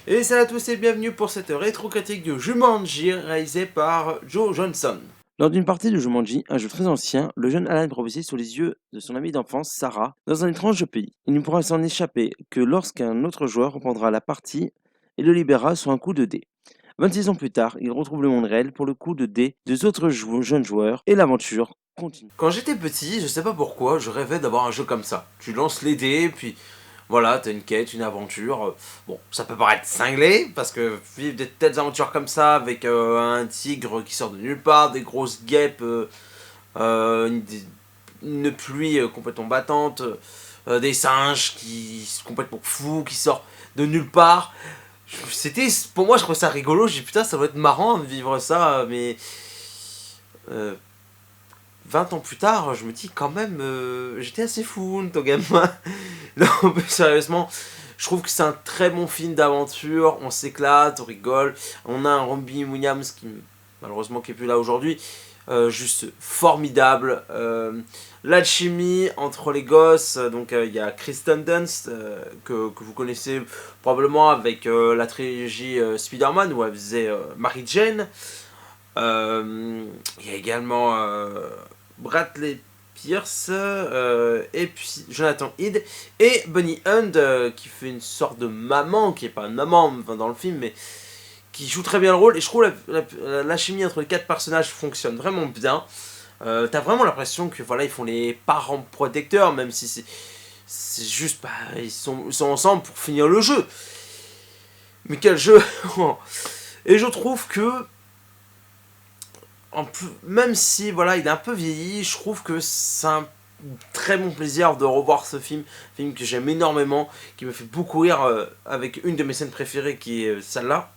Et salut à tous et bienvenue pour cette rétro-critique de Jumanji réalisée par Joe Johnson. Lors d'une partie de Jumanji, un jeu très ancien, le jeune Alan est propulsé sous les yeux de son amie d'enfance, Sarah, dans un étrange pays. Il ne pourra s'en échapper que lorsqu'un autre joueur reprendra la partie et le libérera sur un coup de dé. 26 ans plus tard, il retrouve le monde réel pour le coup de dé des autres jeunes joueurs et l'aventure continue. Quand j'étais petit, je sais pas pourquoi, je rêvais d'avoir un jeu comme ça. Tu lances les dés, puis voilà, t'as une quête, une aventure. Bon, ça peut paraître cinglé, parce que vivre des telles aventures comme ça, avec un tigre qui sort de nulle part, des grosses guêpes, une pluie complètement battante, des singes qui sont complètement fous, qui sortent de nulle part. C'était, pour moi, je trouvais ça rigolo. J'ai dit putain, ça doit être marrant de vivre ça, mais euh, 20 ans plus tard, je me dis quand même, j'étais assez fou, ton gamin. Non, mais sérieusement, je trouve que c'est un très bon film d'aventure. On s'éclate, on rigole. On a un Robin Williams qui, malheureusement, qui est plus là aujourd'hui. Juste formidable. L'alchimie entre les gosses, donc il y a Kristen Dunst que vous connaissez probablement avec la trilogie Spider-Man où elle faisait Mary Jane. Il y a également Bradley Pierce et puis Jonathan Hyde et Bonnie Hunt qui fait une sorte de maman qui est pas une maman enfin, dans le film mais qui joue très bien le rôle et je trouve la chimie entre les quatre personnages fonctionne vraiment bien. T'as vraiment l'impression que voilà ils font les parents protecteurs même si c'est juste bah, ils sont ensemble pour finir le jeu. Mais quel jeu. Et je trouve que même si voilà il est un peu vieilli, je trouve que c'est un très bon plaisir de revoir ce film que j'aime énormément, qui me fait beaucoup rire avec une de mes scènes préférées qui est celle-là.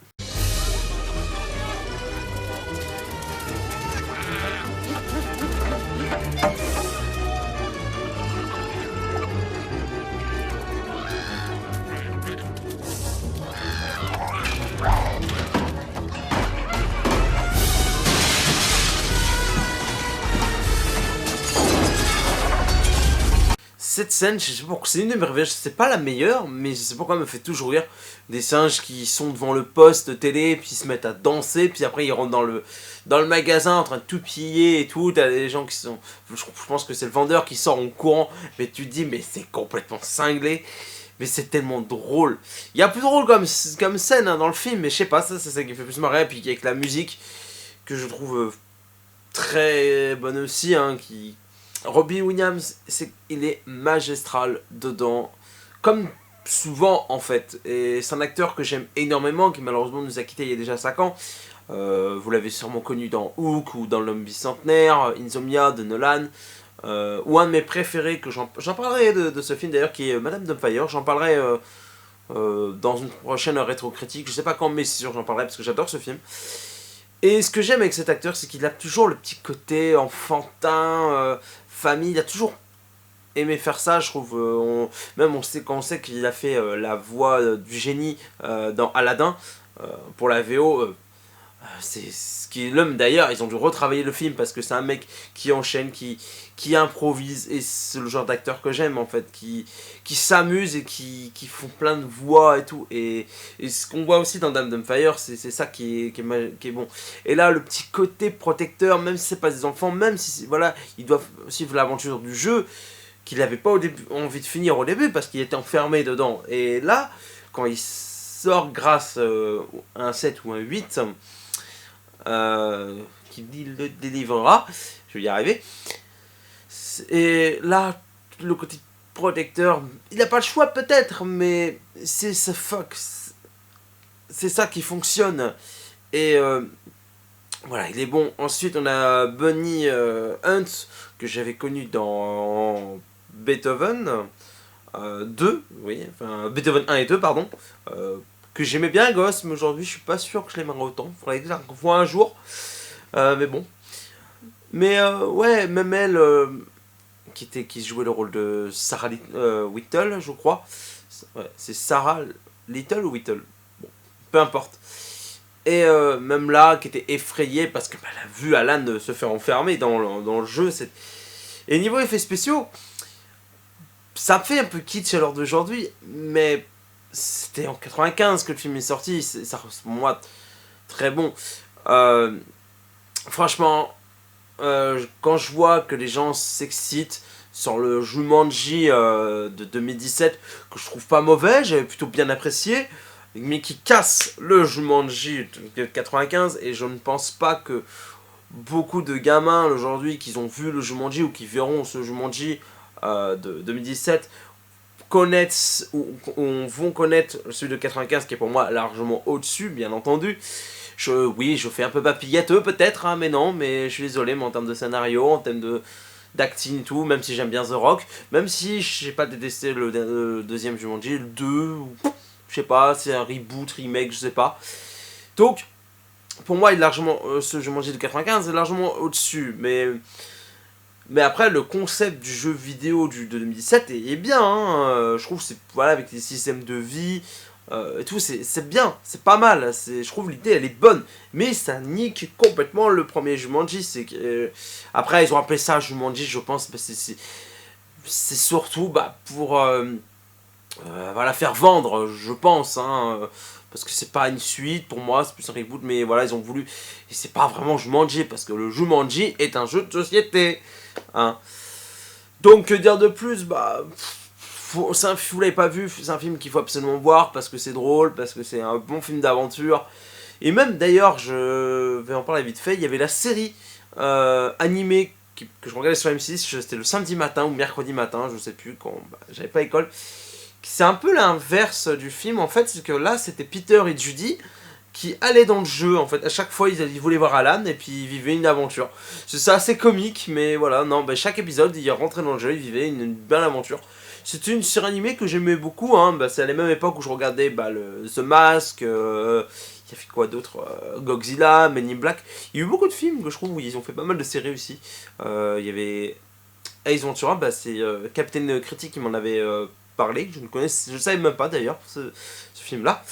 Cette scène, je sais pas pourquoi, c'est une de mes préférées, c'est pas la meilleure, mais je sais pas pourquoi elle me fait toujours rire. Des singes qui sont devant le poste télé, puis ils se mettent à danser, puis après ils rentrent dans le magasin en train de tout piller et tout. T'as des gens qui sont. Je pense que c'est le vendeur qui sort en courant, mais tu te dis, mais c'est complètement cinglé. Mais c'est tellement drôle. Il y a plus drôle comme scène hein, dans le film, mais je sais pas, ça c'est ça qui me fait plus marrer. Puis avec la musique, que je trouve très bonne aussi, hein, Robin Williams, il est magistral dedans, comme souvent en fait. Et c'est un acteur que j'aime énormément, qui malheureusement nous a quittés il y a déjà 5 ans. Vous l'avez sûrement connu dans Hook ou dans L'Homme Bicentenaire, Insomnia de Nolan. Ou un de mes préférés, que j'en parlerai de ce film d'ailleurs, qui est Madame Doubtfire. J'en parlerai dans une prochaine rétro-critique. Je sais pas quand, mais c'est sûr j'en parlerai parce que j'adore ce film. Et ce que j'aime avec cet acteur, c'est qu'il a toujours le petit côté enfantin, famille. Il a toujours aimé faire ça, je trouve. Même quand on sait qu'il a fait la voix du génie dans Aladdin pour la VO. C'est ce qui est l'homme d'ailleurs, ils ont dû retravailler le film parce que c'est un mec qui enchaîne, qui improvise et c'est le genre d'acteur que j'aime en fait, qui s'amuse et qui font plein de voix et tout. Et ce qu'on voit aussi dans Dame Dumbfire, c'est ça qui est bon. Et là, le petit côté protecteur, même si c'est pas des enfants, même si voilà, ils doivent suivre l'aventure du jeu, qu'il n'avait pas envie de finir au début parce qu'il était enfermé dedans. Et là, quand il sort grâce à un 7 ou un 8 qui le délivrera, je vais y arriver. Et là, le côté protecteur, il n'a pas le choix peut-être, mais c'est ça qui fonctionne. Et voilà, il est bon. Ensuite, on a Bonnie Hunt, que j'avais connu dans Beethoven 2, oui, enfin Beethoven 1 et 2, pardon. Que j'aimais bien gosse, mais aujourd'hui je suis pas sûr que je l'aimerais autant. Faudrait que je la revoie un jour. Mais bon. Mais ouais, même elle, qui jouait le rôle de Sarah Whittle, je crois. Ouais, c'est Sarah Little ou Whittle. Bon, peu importe. Et même là, qui était effrayée parce qu'elle a vu Alan se faire enfermer dans le jeu. Et niveau effets spéciaux, ça fait un peu kitsch à l'heure d'aujourd'hui, mais c'était en 95 que le film est sorti, ça reste pour moi très bon. Euh, Franchement, quand je vois que les gens s'excitent sur le Jumanji de 2017, que je trouve pas mauvais, j'avais plutôt bien apprécié, mais qui casse le Jumanji de 95, et je ne pense pas que beaucoup de gamins aujourd'hui qui ont vu le Jumanji ou qui verront ce Jumanji de 2017 connaissent ou vont connaître celui de 95 qui est pour moi largement au-dessus, bien entendu. Oui, je fais un peu papilleteux peut-être, hein, mais non, mais je suis désolé, mais en termes de scénario, en termes d'acting et tout, même si j'aime bien The Rock, même si je n'ai pas détesté le deuxième Jumanji, le 2, je sais pas, c'est un reboot, remake, je sais pas. Donc, pour moi, il est largement, ce Jumanji de 95 est largement au-dessus, mais après, le concept du jeu vidéo de 2017 est bien, hein, je trouve, c'est, voilà, avec les systèmes de vie, et tout, c'est bien, c'est pas mal, je trouve l'idée elle est bonne, mais ça nique complètement le premier Jumanji. Après, ils ont appelé ça Jumanji, je pense, c'est surtout pour voilà, faire vendre, je pense, hein, parce que c'est pas une suite pour moi, c'est plus un reboot, mais voilà, ils ont voulu, et c'est pas vraiment Jumanji, parce que le Jumanji est un jeu de société, hein. Donc, que dire de plus, vous l'avez pas vu, c'est un film qu'il faut absolument voir parce que c'est drôle, parce que c'est un bon film d'aventure. Et même d'ailleurs, je vais en parler vite fait, il y avait la série animée que je regardais sur M6, c'était le samedi matin ou mercredi matin, je sais plus, quand j'avais pas école. C'est un peu l'inverse du film en fait, c'est que là c'était Peter et Judy qui allaient dans le jeu en fait. À chaque fois ils voulaient voir Alan et puis ils vivaient une aventure. C'est assez comique, mais voilà, non, chaque épisode ils rentraient dans le jeu, ils vivaient une belle aventure. C'était une série animée que j'aimais beaucoup, hein. C'est à la même époque où je regardais The Mask, il y a fait quoi d'autre, Godzilla, Men in Black. Il y a eu beaucoup de films que je trouve où ils ont fait pas mal de séries aussi. Il y avait Ace Ventura, c'est Captain Critic qui m'en avait parlé, je ne savais même pas d'ailleurs ce film-là.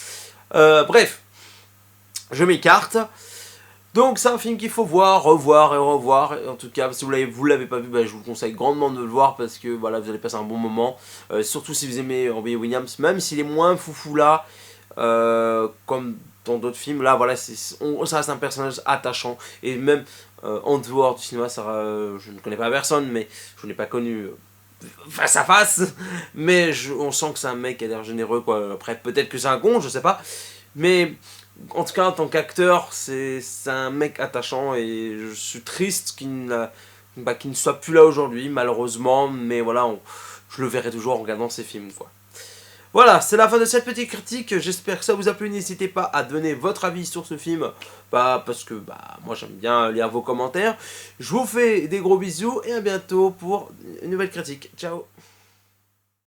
Bref, je m'écarte. Donc c'est un film qu'il faut voir, revoir et revoir. En tout cas, si vous l'avez pas vu, je vous conseille grandement de le voir parce que voilà, vous allez passer un bon moment. Surtout si vous aimez Robin Williams, même s'il est moins foufou là, comme dans d'autres films. Là, voilà, ça reste un personnage attachant. Et même en dehors du cinéma, je ne connais pas personne, mais je n'ai pas connu face à face. Mais on sent que c'est un mec qui a l'air généreux, quoi. Après, peut-être que c'est un con, je sais pas. Mais en tout cas, en tant qu'acteur, c'est un mec attachant et je suis triste qu'il ne soit plus là aujourd'hui, malheureusement. Mais voilà, je le verrai toujours en regardant ses films, quoi. Voilà, c'est la fin de cette petite critique. J'espère que ça vous a plu. N'hésitez pas à donner votre avis sur ce film. Parce que moi j'aime bien lire vos commentaires. Je vous fais des gros bisous et à bientôt pour une nouvelle critique. Ciao.